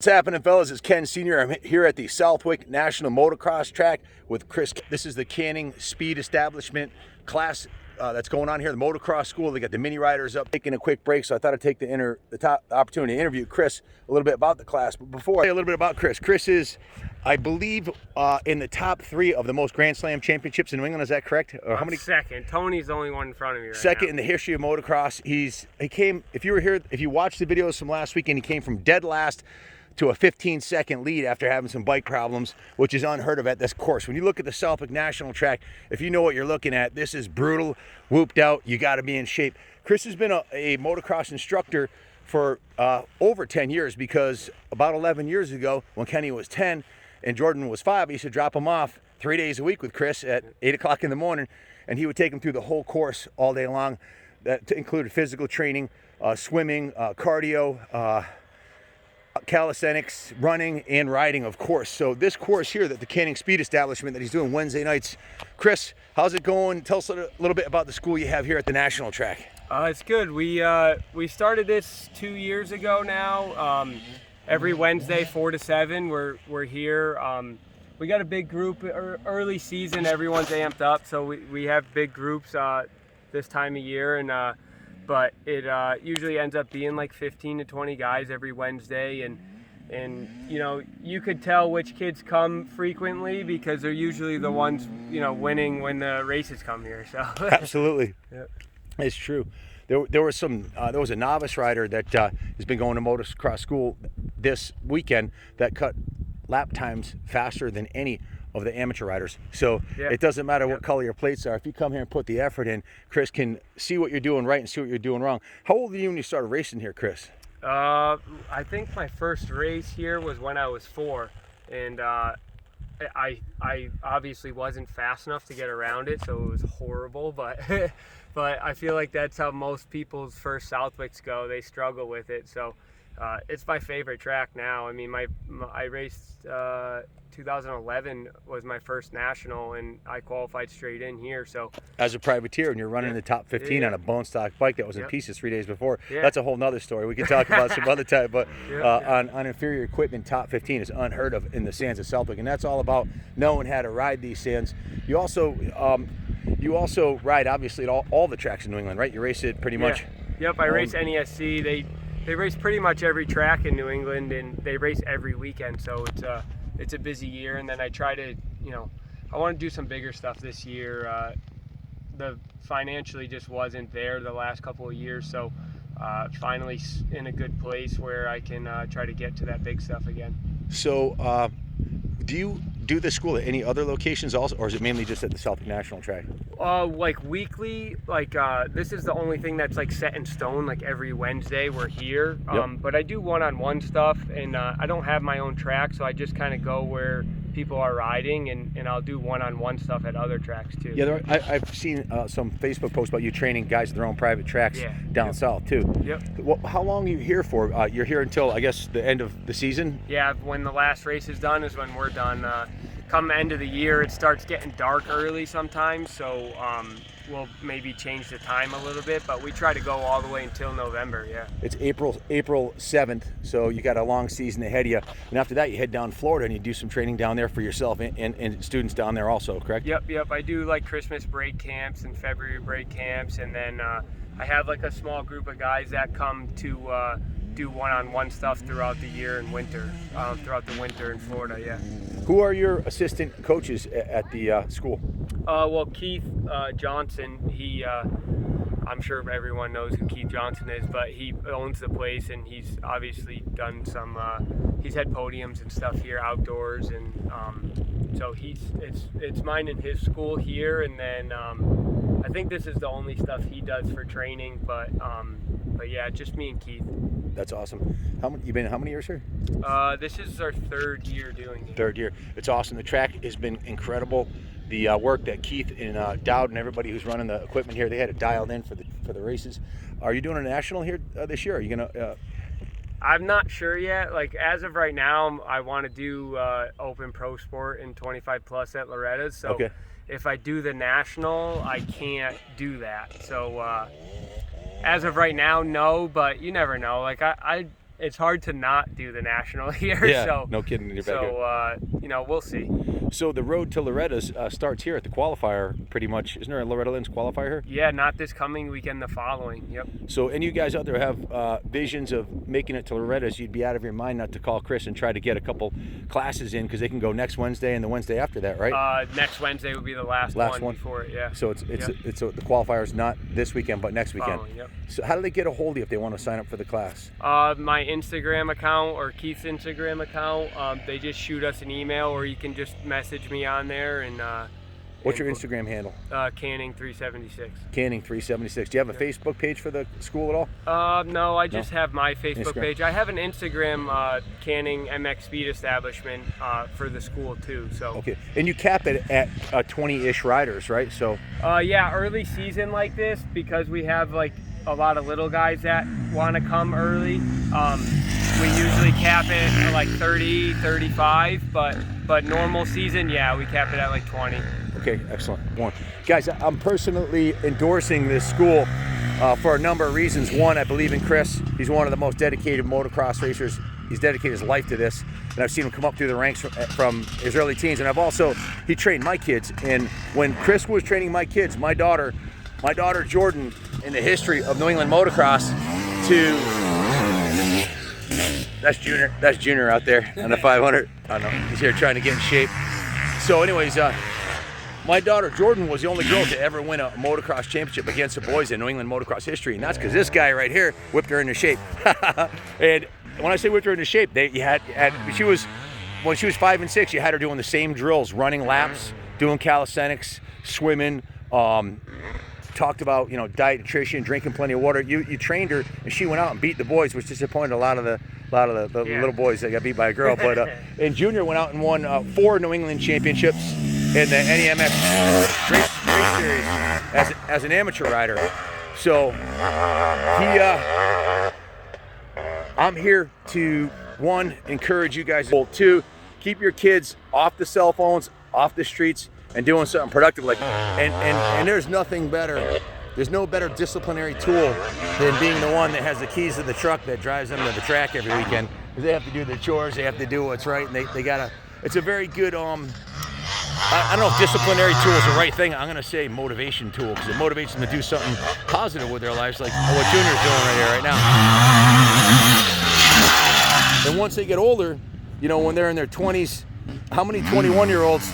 What's happening, fellas? It's Ken Sr. I'm here at the Southwick National Motocross track with Chris. This is the Canning Speed Establishment class that's going on here, the motocross school. They got the mini riders up, taking a quick break, so I thought I'd take the opportunity to interview Chris a little bit about the class. But before I say a little bit about Chris, Chris is, I believe, in the top 3 of the most Grand Slam championships in New England. Is that correct? Or how many? Second. Tony's the only one in front of me right Second now. in the history of motocross. He came. If you were here, if you watched the videos from last weekend, he came from dead last to a 15-second lead after having some bike problems, which is unheard of at this course. When you look at the Southwick National track, if you know what you're looking at, this is brutal, whooped out, you got to be in shape. Chris has been a motocross instructor for over 10 years, because about 11 years ago, when Kenny was 10 and Jordan was 5, he used to drop him off 3 days a week with Chris at 8 o'clock in the morning, and he would take him through the whole course all day long. That included physical training, swimming, cardio, calisthenics, running, and riding, of course. So this course here, that the Canning Speed Establishment that he's doing Wednesday nights. Chris, how's it going? Tell us a little bit about the school you have here at the National track. It's good. We started this 2 years ago now. Every Wednesday, 4 to 7, we're here. We got a big group. Early season, everyone's amped up, so we have big groups this time of year, and but it usually ends up being like 15 to 20 guys every Wednesday, and you know, you could tell which kids come frequently because they're usually the ones, you know, winning when the races come here. So Absolutely. Yeah. It's true. There was a novice rider that has been going to motocross school this weekend that cut lap times faster than any of the amateur riders. So yeah. It doesn't matter what color your plates are. If you come here and put the effort in, Chris can see what you're doing right and see what you're doing wrong. How old were you when you started racing here, Chris? I think my first race here was when I was 4, and I obviously wasn't fast enough to get around it, so it was horrible, but but I feel like that's how most people's first Southwicks go. They struggle with it, so it's my favorite track now. I mean, I raced 2011 was my first national, and I qualified straight in here. So as a privateer, and you're running in the top 15 on a bone stock bike that was in pieces 3 days before. That's a whole nother story. We can talk about some other time, but on inferior equipment, top 15 is unheard of in the sands of Southwick, and that's all about knowing how to ride these sands. You also ride, obviously, at all the tracks in New England, right? You race it pretty much. Yep, I race NESC. They race pretty much every track in New England, and they race every weekend, so it's a busy year. And then I try to, you know, I want to do some bigger stuff this year. The financially just wasn't there the last couple of years, so finally in a good place where I can try to get to that big stuff again. So do you do this school at any other locations also, or is it mainly just at the Southwick National track? Like weekly, like this is the only thing that's like set in stone. Like every Wednesday we're here. But I do one-on-one stuff, and I don't have my own track, so I just kind of go where people are riding, and I'll do one-on-one stuff at other tracks too. Yeah, I've seen some Facebook posts about you training guys at their own private tracks down south too. Yep. Well, how long are you here for? You're here until, I guess, the end of the season? Yeah, when the last race is done is when we're done. Come end of the year, it starts getting dark early sometimes, so we'll maybe change the time a little bit, but we try to go all the way until November. It's April 7th, so you got a long season ahead of you, and after that you head down to Florida and you do some training down there for yourself and students down there also, correct? Yep. I do like Christmas break camps and February break camps, and then I have like a small group of guys that come to do one-on-one stuff throughout the year and winter, throughout the winter in Florida. Who are your assistant coaches at the school? Well, Keith Johnson, I'm sure everyone knows who Keith Johnson is, but he owns the place, and he's obviously done some, he's had podiums and stuff here outdoors, and so it's mine and his school here, and then I think this is the only stuff he does for training, but yeah, just me and Keith. That's awesome. You've been how many years here? This is our 3rd year doing it. 3rd year. It's awesome. The track has been incredible. The work that Keith and Dowd and everybody who's running the equipment here, they had it dialed in for the races. Are you doing a national here this year? Are you gonna? I'm not sure yet. Like, as of right now, I want to do Open Pro Sport in 25 plus at Loretta's. So if I do the national, I can't do that. So as of right now, no, but you never know. Like I it's hard to not do the national here. Yeah, So no kidding. You're back here. so you know, we'll see. So the road to Loretta's starts here at the qualifier, pretty much. Isn't there a Loretta Lynn's qualifier here? Yeah, not this coming weekend, the following. Yep. So any of you guys out there have visions of making it to Loretta's, you'd be out of your mind not to call Chris and try to get a couple classes in, because they can go next Wednesday and the Wednesday after that, right? Next Wednesday will be the last one before it. Yeah. So it's the qualifier's not this weekend, but next weekend. Following, yep. So how do they get a hold of you if they want to sign up for the class? My Instagram account or Keith's Instagram account. They just shoot us an email, or you can just message me on there. And what's your Instagram handle? Canning376. Canning376. Do you have a Facebook page for the school at all? No, I just have my Facebook Instagram. page. I have an Instagram, Canning MX Speed Establishment, for the school too. So. Okay, and you cap it at 20-ish riders, right? So. Yeah, early season like this, because we have like a lot of little guys that want to come early. We usually cap it at like 30, 35, but normal season, yeah, we cap it at like 20. Okay, excellent. One. Guys, I'm personally endorsing this school for a number of reasons. One, I believe in Chris. He's one of the most dedicated motocross racers. He's dedicated his life to this, and I've seen him come up through the ranks from his early teens. And he trained my kids. And when Chris was training my kids, my daughter Jordan, in the history of New England motocross, that's Junior out there on the 500. I know, he's here trying to get in shape. So anyways, my daughter Jordan was the only girl to ever win a motocross championship against the boys in New England motocross history, and that's because this guy right here whipped her into shape. And when I say whipped her into shape, when she was 5 and 6, you had her doing the same drills, running laps, doing calisthenics, swimming. Talked about, diet, nutrition, drinking plenty of water. You trained her, and she went out and beat the boys, which disappointed a lot of the little boys that got beat by a girl. But and Junior went out and won 4 New England championships in the NEMX race series as an amateur rider. So I'm here to, 1, encourage you guys. 2, keep your kids off the cell phones, off the streets, and doing something productive. And there's nothing better. There's no better disciplinary tool than being the one that has the keys to the truck that drives them to the track every weekend. Because they have to do their chores, they have to do what's right, and they gotta. It's a very good. I don't know if disciplinary tool is the right thing. I'm gonna say motivation tool, because it motivates them to do something positive with their lives, like what Junior's doing right here, right now. And once they get older, when they're in their 20s, how many 21-year-olds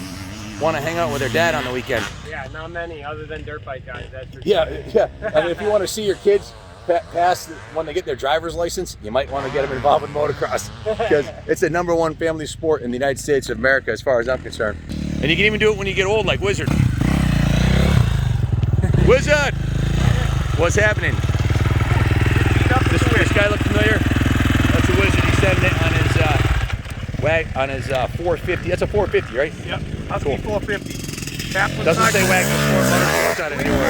want to hang out with their dad on the weekend? Yeah, not many, other than dirt bike guys. That's for sure. Yeah. I mean, if you want to see your kids pass when they get their driver's license, you might want to get them involved with motocross, because it's the #1 family sport in the United States of America, as far as I'm concerned. And you can even do it when you get old, like Wizard. Wizard, what's happening? This guy look familiar? That's a Wizard. He's setting it on his 450. That's a 450, right? Yep. Husky 450. Kaplan Doesn't cycle. say wagon sport motorcycle anywhere.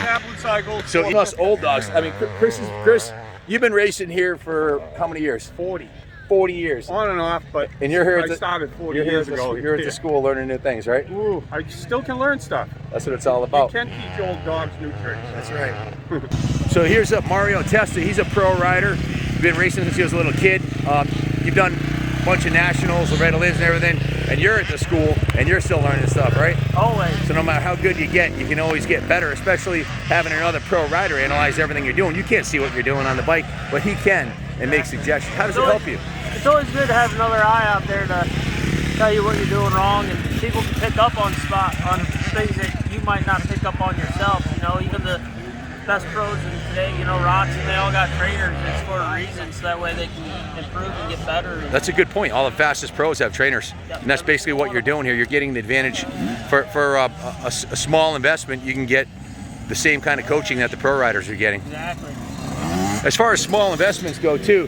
Kaplan cycle. So us old dogs. I mean, Chris, you've been racing here for how many years? 40. 40 years. On and off, but And you're here. I started 40 years ago. You're at the school learning new things, right? Ooh, I still can learn stuff. That's what it's all about. You can teach old dogs new tricks. That's right. So here's Mario Testa. He's a pro rider. He's been racing since he was a little kid. You've done a bunch of nationals, Loretta Lynn's and everything, and you're at the school and you're still learning stuff, right? Always. So no matter how good you get, you can always get better, especially having another pro rider analyze everything you're doing. You can't see what you're doing on the bike, but he can and make suggestions. How does it help you? It's always good to have another eye out there to tell you what you're doing wrong, and people can pick up on things that you might not pick up on yourself. Even the best pros in today, Rots, and they all got trainers. It's for a reason, so that way they can improve and get better. That's a good point. All the fastest pros have trainers, and that's basically what you're doing here. You're getting the advantage for a small investment. You can get the same kind of coaching that the pro riders are getting. Exactly. As far as small investments go too,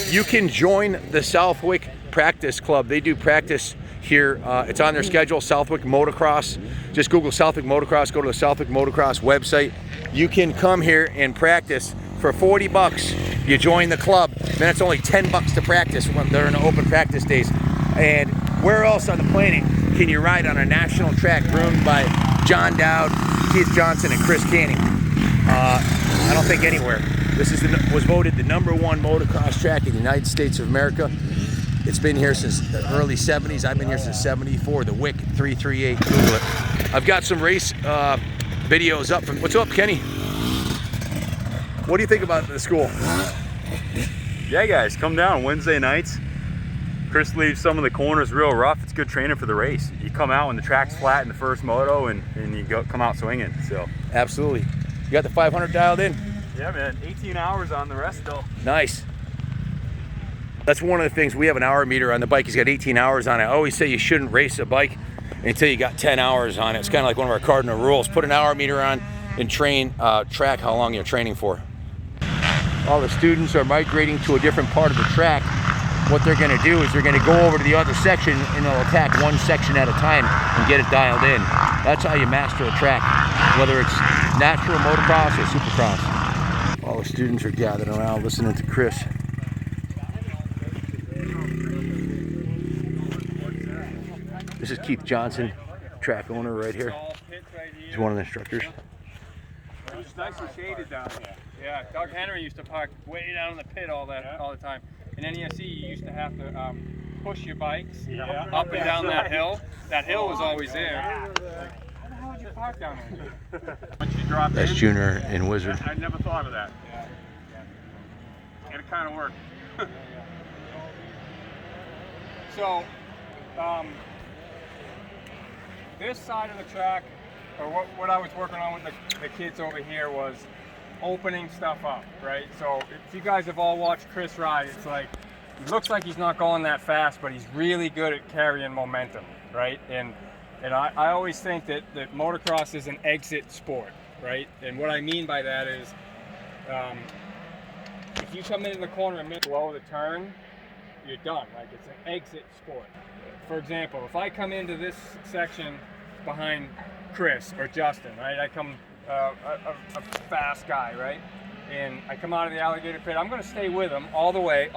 you can join the Southwick Practice Club. They do practice here. It's on their schedule, Southwick Motocross. Just Google Southwick Motocross, go to the Southwick Motocross website. You can come here and practice for 40 bucks. You join the club, then it's only 10 bucks to practice when they're in open practice days. And where else on the planet can you ride on a national track groomed by John Dowd, Keith Johnson, and Chris Canning? I don't think anywhere. This was voted the #1 motocross track in the United States of America. It's been here since the early 70s. I've been here since 74, the MX338. Google it. I've got some race videos up from, what's up, Kenny? What do you think about the school? Yeah, guys, come down Wednesday nights. Chris leaves some of the corners real rough. It's good training for the race. You come out when the track's flat in the first moto and you come out swinging, so. Absolutely. You got the 500 dialed in? Yeah, man, 18 hours on the rest though. Nice. That's one of the things. We have an hour meter on the bike. He's got 18 hours on it. I always say you shouldn't race a bike until you got 10 hours on it. It's kind of like one of our cardinal rules. Put an hour meter on and track how long you're training for. All the students are migrating to a different part of the track. What they're going to do is they're going to go over to the other section and they'll attack one section at a time and get it dialed in. That's how you master a track, whether it's natural motocross or supercross. All the students are gathered around listening to Chris. This is Keith Johnson, track owner right here. He's one of the instructors. It's nice and shaded down here. Yeah, Doug Henry used to park way down in the pit all the time. In NESE, you used to have to push your bikes up and down that hill. That hill was always there. How the hell did you park down there? Once you drop That's in, Junior and Wizard. I never thought of that. And it kind of worked. So, this side of the track, or what I was working on with the kids over here was opening stuff up, right? So if you guys have all watched Chris ride, it's like, he looks like he's not going that fast, but he's really good at carrying momentum, right? And I always think that motocross is an exit sport, right? And what I mean by that is, if you come into the corner and below the turn, you're done. Like, it's an exit sport. For example, if I come into this section behind Chris or Justin, right? I come a fast guy, right? And I come out of the alligator pit. I'm going to stay with him all the way,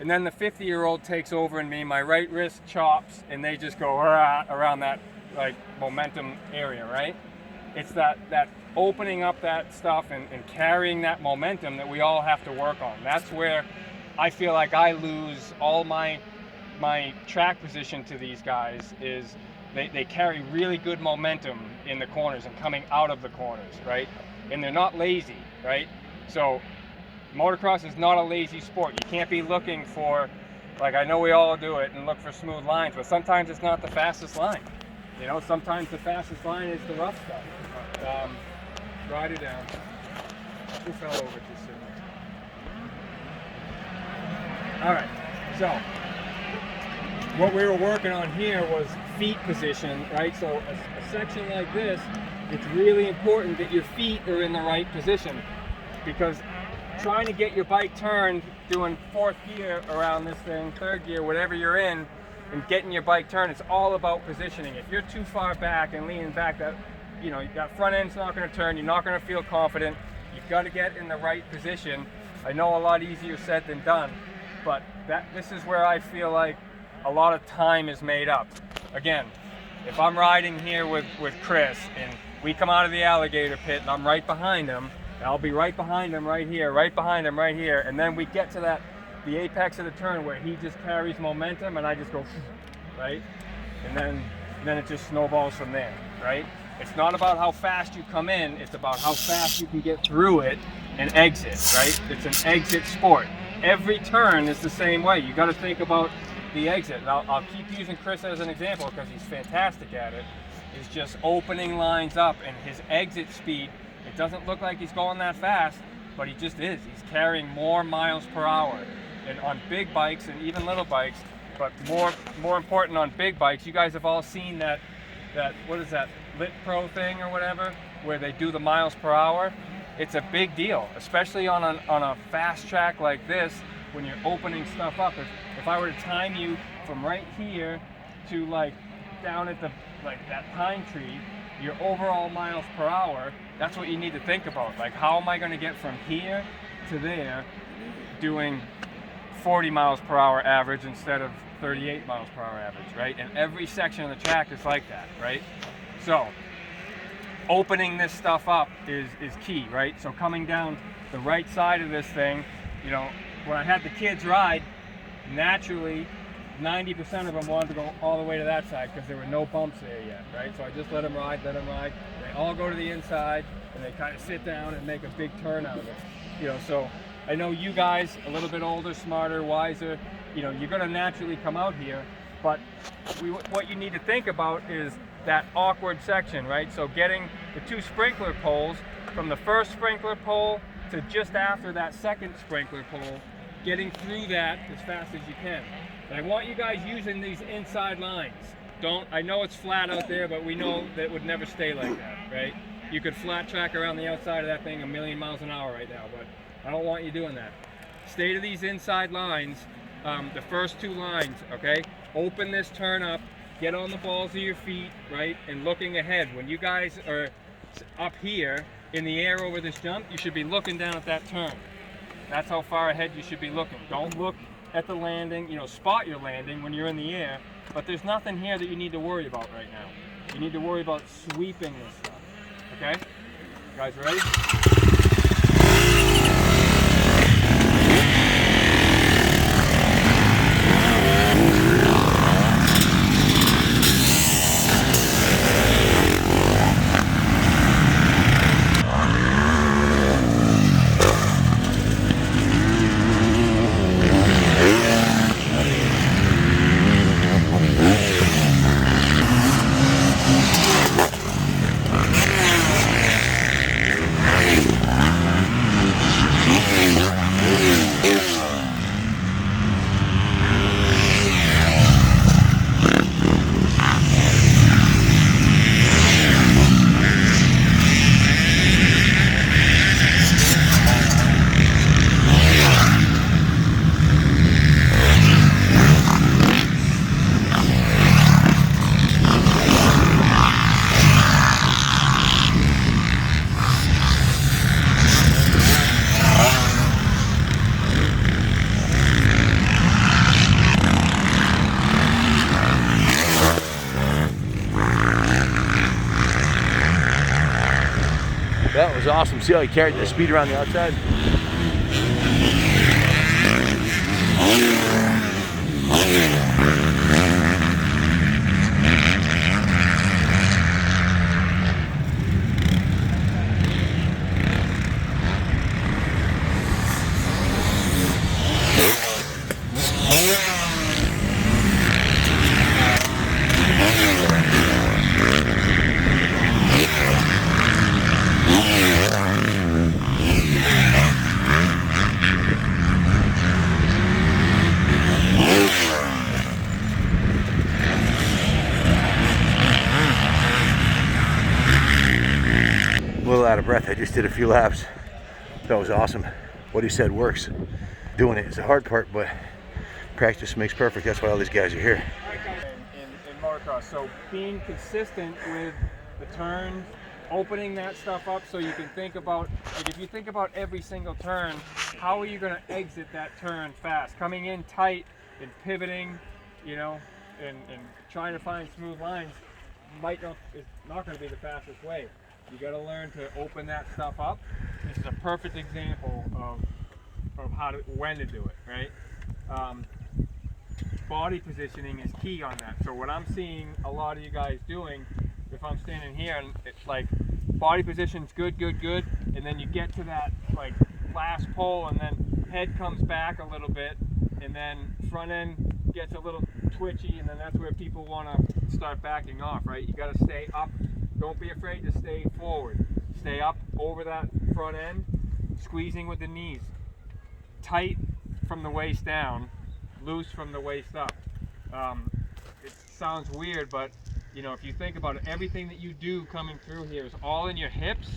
and then the 50-year-old takes over in me. My right wrist chops, and they just go around that like momentum area, right? It's that opening up that stuff and carrying that momentum that we all have to work on. That's where I feel like I lose all my track position to these guys. Is they carry really good momentum in the corners and coming out of the corners, right? And they're not lazy, right? So motocross is not a lazy sport. You can't be looking for, like, I know we all do it and look for smooth lines, but sometimes it's not the fastest line. You know, sometimes the fastest line is the rough stuff. Ride it down. Who fell over too soon? All right, so what we were working on here was feet position, right? So a section like this, it's really important that your feet are in the right position, because trying to get your bike turned, doing fourth gear around this thing, third gear, whatever you're in, and getting your bike turned, it's all about positioning. If you're too far back and leaning back, that front end's not going to turn, you're not going to feel confident. You've got to get in the right position. I know a lot easier said than done, but this is where I feel like a lot of time is made up. Again, if I'm riding here with Chris and we come out of the alligator pit and I'm right behind him, and I'll be right behind him right here, right behind him right here, and then we get to the apex of the turn where he just carries momentum and I just go, right? And then it just snowballs from there, right? It's not about how fast you come in, it's about how fast you can get through it and exit, right? It's an exit sport. Every turn is the same way. You got to think about the exit. And I'll keep using Chris as an example because he's fantastic at it. Is just opening lines up, and his exit speed, it doesn't look like he's going that fast, but he just is. He's carrying more miles per hour. And on big bikes and even little bikes, but more important on big bikes, you guys have all seen that what is that, Lit Pro thing or whatever, where they do the miles per hour. It's a big deal, especially on a fast track like this, when you're opening stuff up. If I were to time you from right here to like down at that pine tree, your overall miles per hour, that's what you need to think about. Like, how am I going to get from here to there doing 40 miles per hour average instead of 38 miles per hour average, right? And every section of the track is like that, right? So opening this stuff up is key, right? So coming down the right side of this thing, you know, when I had the kids ride, naturally 90% of them wanted to go all the way to that side because there were no bumps there yet, right? So I just let them ride. They all go to the inside and they kind of sit down and make a big turn out of it. You know, so I know you guys, a little bit older, smarter, wiser, you know, you're gonna naturally come out here, but what you need to think about is that awkward section, right? So getting the 2 sprinkler poles from the first sprinkler pole to just after that second sprinkler pole, getting through that as fast as you can. And I want you guys using these inside lines. I know it's flat out there, but we know that it would never stay like that, right? You could flat track around the outside of that thing 1,000,000 miles an hour right now, but I don't want you doing that. Stay to these inside lines, the first 2 lines, okay? Open this turn up, get on the balls of your feet, right? And looking ahead. When you guys are up here in the air over this jump, you should be looking down at that turn. That's how far ahead you should be looking. Don't look at the landing, you know, spot your landing when you're in the air, but there's nothing here that you need to worry about right now. You need to worry about sweeping this stuff, okay? You guys ready? That was awesome. See how he carried the speed around the outside? A little out of breath. I just did a few laps. That was awesome. What he said works. Doing it is the hard part, but practice makes perfect. That's why all these guys are here. In motocross, so being consistent with the turns, opening that stuff up so you can think about, like if you think about every single turn, how are you going to exit that turn fast? Coming in tight and pivoting, you know, and trying to find smooth lines is not going to be the fastest way. You got to learn to open that stuff up. This is a perfect example of when to do it, right? Body positioning is key on that. So what I'm seeing a lot of you guys doing, if I'm standing here and it's like body position's good, and then you get to that like last pole and then head comes back a little bit and then front end gets a little twitchy, and then that's where people want to start backing off, right? You got to stay up. Don't be afraid to stay forward. Stay up over that front end, squeezing with the knees. Tight from the waist down, loose from the waist up. It sounds weird, but you know, if you think about it, everything that you do coming through here is all in your hips,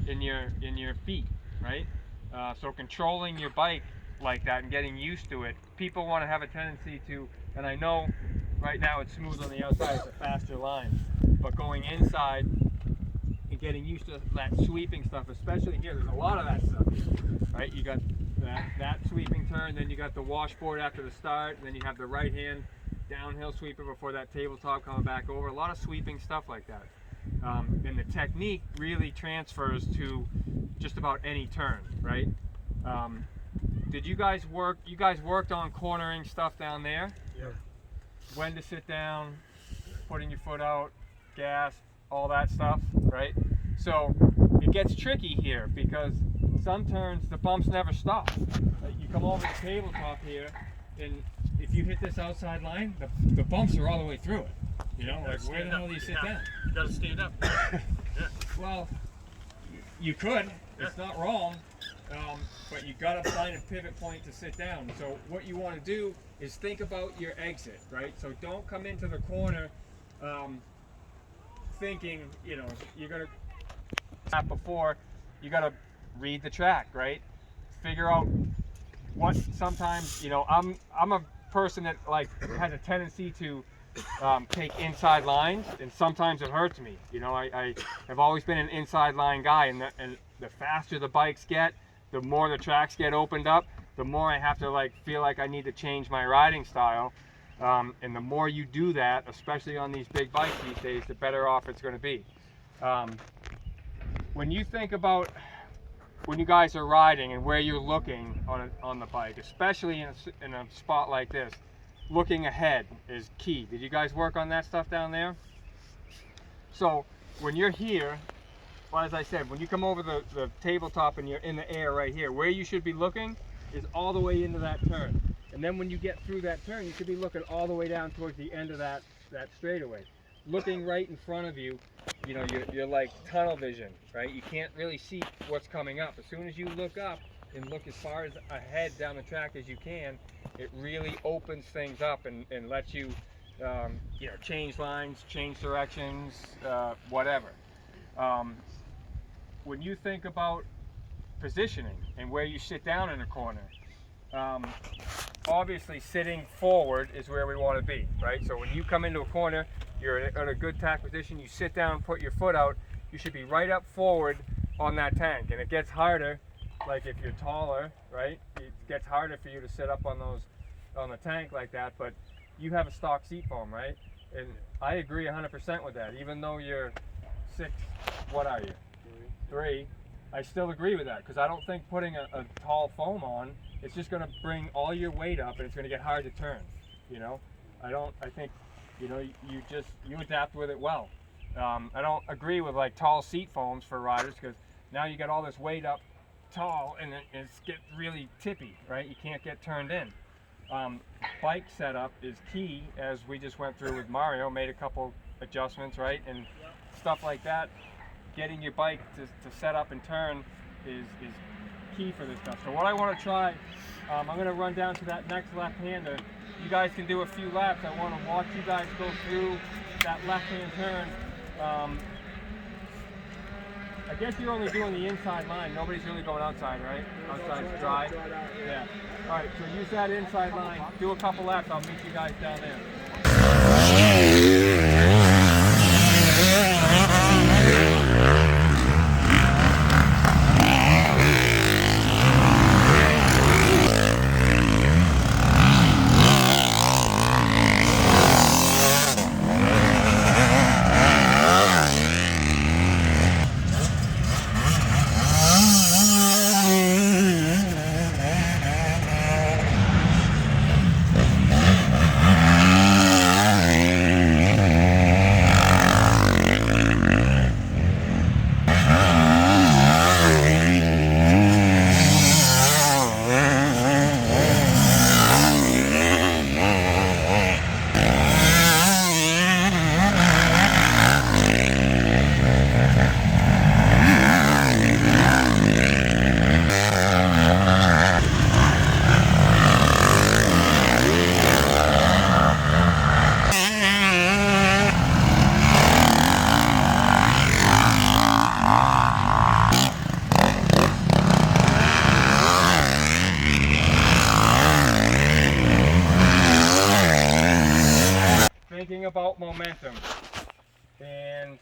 in your feet, right? So controlling your bike like that and getting used to it. People want to have a tendency to, and I know right now it's smooth on the outside, it's a faster line, but going inside and getting used to that sweeping stuff, especially here, there's a lot of that stuff here, right? You got that sweeping turn, then you got the washboard after the start, and then you have the right hand downhill sweeper before that tabletop coming back over. A lot of sweeping stuff like that. And the technique really transfers to just about any turn, right? Did you guys work? You guys worked on cornering stuff down there? Yeah. When to sit down, putting your foot out, gas, all that stuff, right? So it gets tricky here because some turns the bumps never stop. You come over the tabletop here, and if you hit this outside line, the bumps are all the way through it. You know, like where the hell do you sit down? You gotta stand up. Well, you could. It's not wrong, but you gotta find a pivot point to sit down. So what you want to do is think about your exit, right? So don't come into the corner thinking, you know, you're gonna tap before. You gotta read the track, right? Figure out what. Sometimes, you know, I'm a person that like has a tendency to take inside lines, and sometimes it hurts me. You know, I have always been an inside line guy, and the faster the bikes get, the more the tracks get opened up, the more I have to like feel like I need to change my riding style. And the more you do that, especially on these big bikes these days, the better off it's going to be. When you think about when you guys are riding and where you're looking on the bike, especially in a spot like this, looking ahead is key. Did you guys work on that stuff down there? So when you're here, well, as I said, when you come over the tabletop and you're in the air right here, where you should be looking is all the way into that turn. And then when you get through that turn, you should be looking all the way down towards the end of that straightaway. Looking right in front of you, you know, you're like tunnel vision, right? You can't really see what's coming up. As soon as you look up and look as far as ahead down the track as you can, it really opens things up and lets you, you know, change lines, change directions, whatever. When you think about positioning and where you sit down in a corner, obviously sitting forward is where we want to be, right? So when you come into a corner, you're in a good tack position, you sit down, put your foot out, you should be right up forward on that tank. And it gets harder, like if you're taller, right? It gets harder for you to sit up on the tank like that, but you have a stock seat foam, right? And I agree 100% with that. Even though you're 6, what are you? 3. I still agree with that because I don't think putting a tall foam on, it's just going to bring all your weight up and it's going to get hard to turn. You know, I think, you know, you adapt with it well. I don't agree with like tall seat foams for riders because now you got all this weight up tall and it's get really tippy, right? You can't get turned in. Bike setup is key, as we just went through with Mario, made a couple adjustments, right? And stuff like that. Getting your bike to set up and turn is key for this stuff. So what I want to try, I'm going to run down to that next left-hander. You guys can do a few laps. I want to watch you guys go through that left-hand turn. I guess you're only doing the inside line. Nobody's really going outside, right? Outside's dry. Yeah. All right, so use that inside line. Do a couple laps. I'll meet you guys down there. Thinking about momentum, and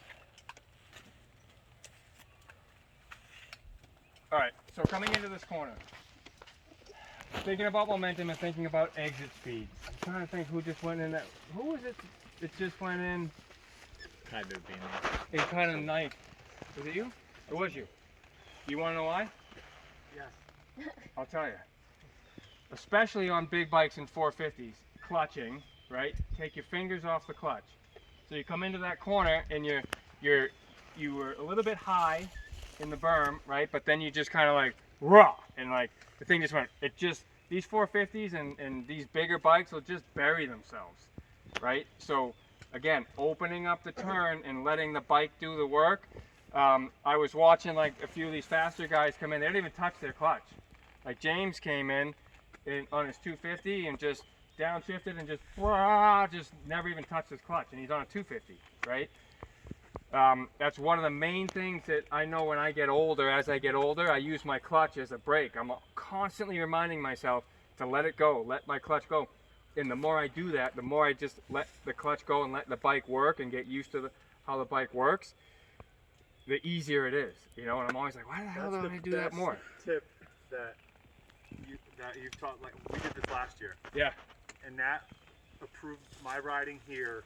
all right, so coming into this corner, thinking about momentum and thinking about exit speed. I'm trying to think who just went in that. Who was it that just went in? Had to be me. It kind of knife. Was it you? It was you. You want to know why? Yes. I'll tell you. Especially on big bikes and 450s, clutching, right? Take your fingers off the clutch. So you come into that corner and you were a little bit high in the berm, right? But then you just kind of like raw, and like the thing just went. It just these 450s and these bigger bikes will just bury themselves, right? So again, opening up the turn and letting the bike do the work. I was watching like a few of these faster guys come in. They didn't even touch their clutch. Like James came in on his 250 and just downshifted and just never even touched his clutch, and he's on a 250, right? That's one of the main things that I know when I get older. As I get older, I use my clutch as a brake. I'm constantly reminding myself to let it go, let my clutch go. And the more I do that, the more I just let the clutch go and let the bike work and get used to how the bike works, the easier it is, you know. And I'm always like, why the hell don't I do that more? Tip that you've taught, like we did this last year. Yeah. And that improved my riding here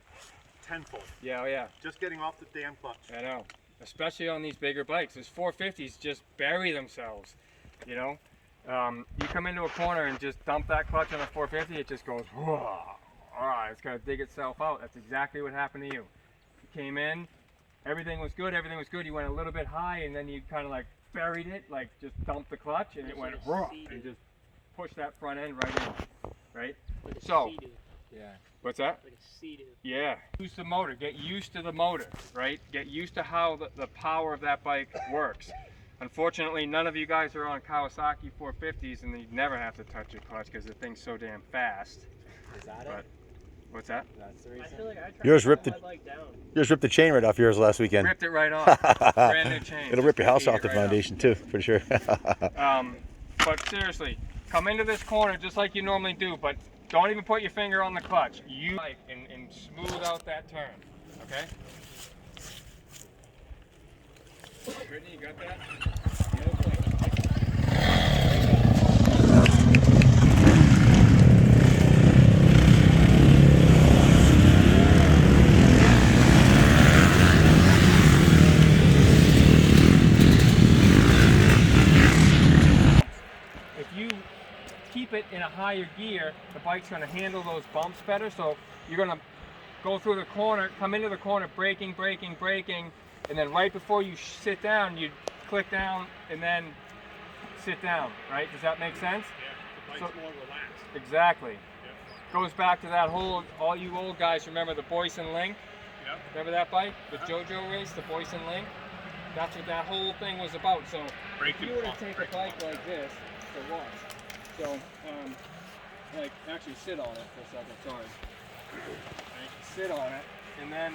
tenfold. Yeah, oh yeah. Just getting off the damn clutch. I know. Especially on these bigger bikes. These 450s just bury themselves, you know. You come into a corner and just dump that clutch on a 450, it just goes, whoa. All right, it's going to dig itself out. That's exactly what happened to you. You came in, everything was good, you went a little bit high, and then you kind of like buried it, like just dumped the clutch, and it went raw, and just pushed that front end right in, right? Like a So, Sea-Doo. Yeah. what's that? Like a Sea-Doo. Yeah. Use the motor, get used to the motor, right? Get used to how the power of that bike works. Unfortunately, none of you guys are on Kawasaki 450s, and you never have to touch your clutch because the thing's so damn fast. Is that But, it? what's that? That's the I reason. feel like I tried Yours to ripped put the- my bike down. Yours ripped the chain right off yours last weekend. Ripped it right off. Brand new chain. It'll rip your house Just off the eat it right foundation too, for sure. But seriously, come into this corner just like you normally do, but don't even put your finger on the clutch. You like and smooth out that turn, okay? Brittany, you got that? If you keep it in a higher gear, the bike's going to handle those bumps better. So you're going to go through the corner, come into the corner, braking, and then right before you sit down, you click down and then sit down, right? Does that make sense? Yeah, the bike's more relaxed. Exactly. Yep. Goes back to that whole, all you old guys remember the Boyson Link? Yep. Remember that bike? The JoJo race, the Boyson Link? That's what that whole thing was about. So if you were to take a bike like this, to watch. So, like, actually sit on it for a second, sorry. Right, sit on it, and then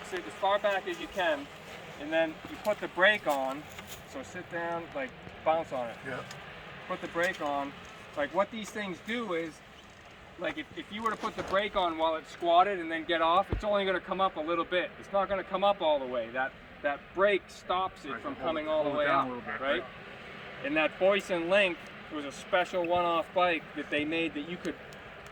sit as far back as you can, and then you put the brake on. So sit down, like, bounce on it. Yep. Put the brake on. Like, what these things do is, like, if you were to put the brake on while it's squatted and then get off, it's only going to come up a little bit. It's not going to come up all the way. That brake stops it from coming all the way up, right? And that Boyson Link was a special one-off bike that they made that you could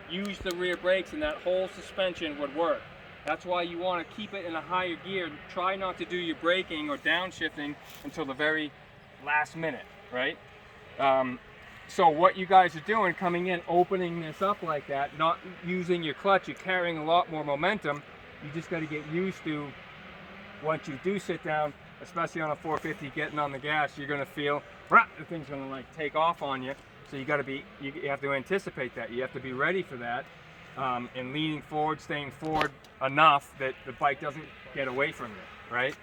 use the rear brakes and that whole suspension would work. That's why you want to keep it in a higher gear. Try not to do your braking or downshifting until the very last minute, right? So what you guys are doing, coming in, opening this up like that, not using your clutch, you're carrying a lot more momentum. You just got to get used to, once you do sit down, especially on a 450, getting on the gas, you're going to feel, the thing's going to like take off on you. So you got to be, you have to anticipate that. You have to be ready for that, and leaning forward, staying forward enough that the bike doesn't get away from you, right?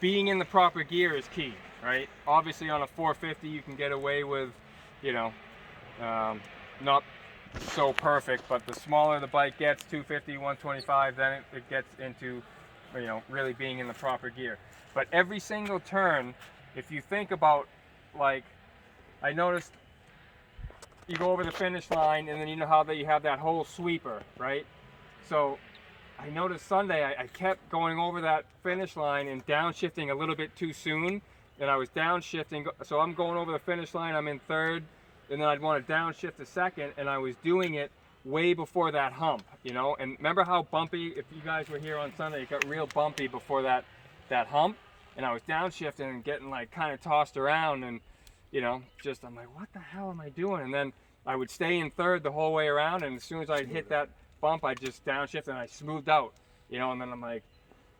Being in the proper gear is key, right? Obviously on a 450 you can get away with, you know, not so perfect, but the smaller the bike gets, 250, 125, then it gets into, you know, really being in the proper gear. But every single turn, if you think about, like, I noticed you go over the finish line and then you know how you have that whole sweeper, right? So I noticed Sunday I kept going over that finish line and downshifting a little bit too soon, and I was downshifting, so I'm going over the finish line, I'm in third, and then I'd want to downshift a second, and I was doing it way before that hump, you know. And remember how bumpy, if you guys were here on Sunday, it got real bumpy before that hump, and I was downshifting and getting like kind of tossed around, and you know, just I'm like, what the hell am I doing? And then I would stay in third the whole way around, and as soon as I'd hit that bump, I'd just downshift and I smoothed out, you know. And then I'm like,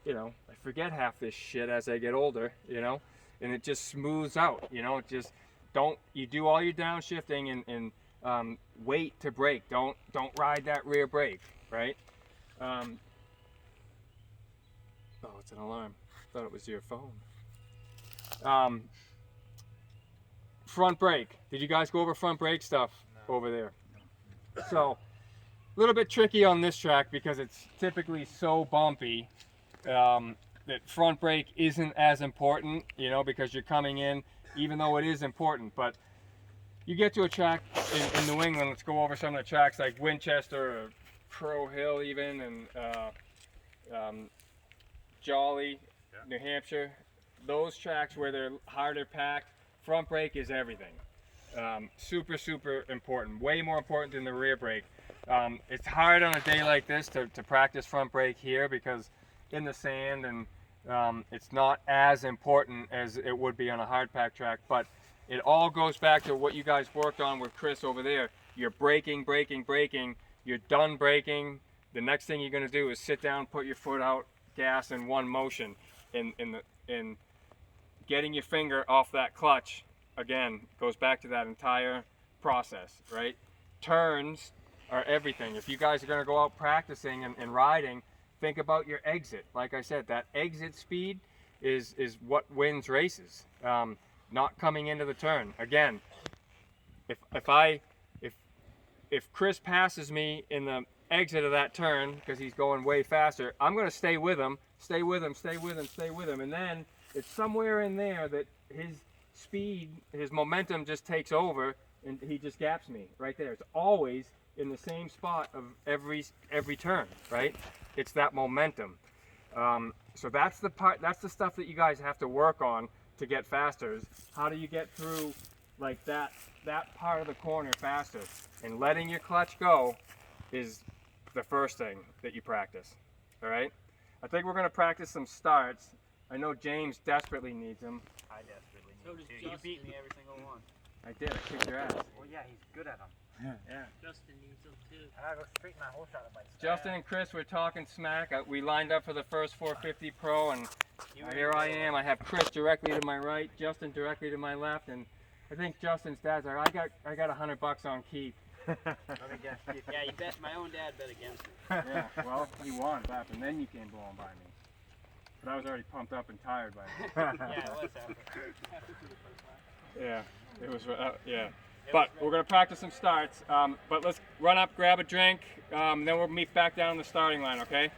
you know, I forget half this shit as I get older, you know, and it just smooths out, you know. It just you do all your downshifting and wait to brake. Don't ride that rear brake, right? Oh, it's an alarm. I thought it was your phone. Front brake. Did you guys go over front brake stuff over there? No. So, a little bit tricky on this track because it's typically so bumpy that front brake isn't as important, you know, because you're coming in, even though it is important. But you get to a track in New England, let's go over some of the tracks like Winchester or Crow Hill even, and Jolly, New Hampshire. Those tracks where they're harder packed, front brake is everything. Super, super important. Way more important than the rear brake. It's hard on a day like this to practice front brake here because in the sand, and it's not as important as it would be on a hard pack track, but it all goes back to what you guys worked on with Chris over there. You're braking, you're done braking. The next thing you're gonna do is sit down, put your foot out, gas in one motion. In getting your finger off that clutch, again, goes back to that entire process, right? Turns are everything. If you guys are gonna go out practicing and riding, think about your exit. Like I said, that exit speed is what wins races. Not coming into the turn. Again, if Chris passes me in the exit of that turn because he's going way faster, I'm going to stay with him, and then it's somewhere in there that his speed, his momentum just takes over, and he just gaps me right there. It's always in the same spot of every turn, right? It's that momentum. So that's the part. That's the stuff that you guys have to work on to get faster. Is how do you get through like that part of the corner faster? And letting your clutch go is the first thing that you practice. All right. I think we're going to practice some starts. I know James desperately needs them. I desperately need him too. You beat me every single one. I did. I kicked your ass. Well, yeah, he's good at them. Yeah. Justin needs them too. I go straight my whole shot at my Justin and Chris were talking smack. We lined up for the first 450 Pro, and here I am. I have Chris directly to my right, Justin directly to my left, and I think Justin's dad's like, I got $100 on Keith. Yeah, you bet. My own dad bet against me. Yeah, well, he won that, and then you came blowing by me. But I was already pumped up and tired by then. Yeah, it was after the first lap. Yeah, it was, yeah. But we're going to practice some starts. But let's run up, grab a drink, then we'll meet back down the starting line, okay?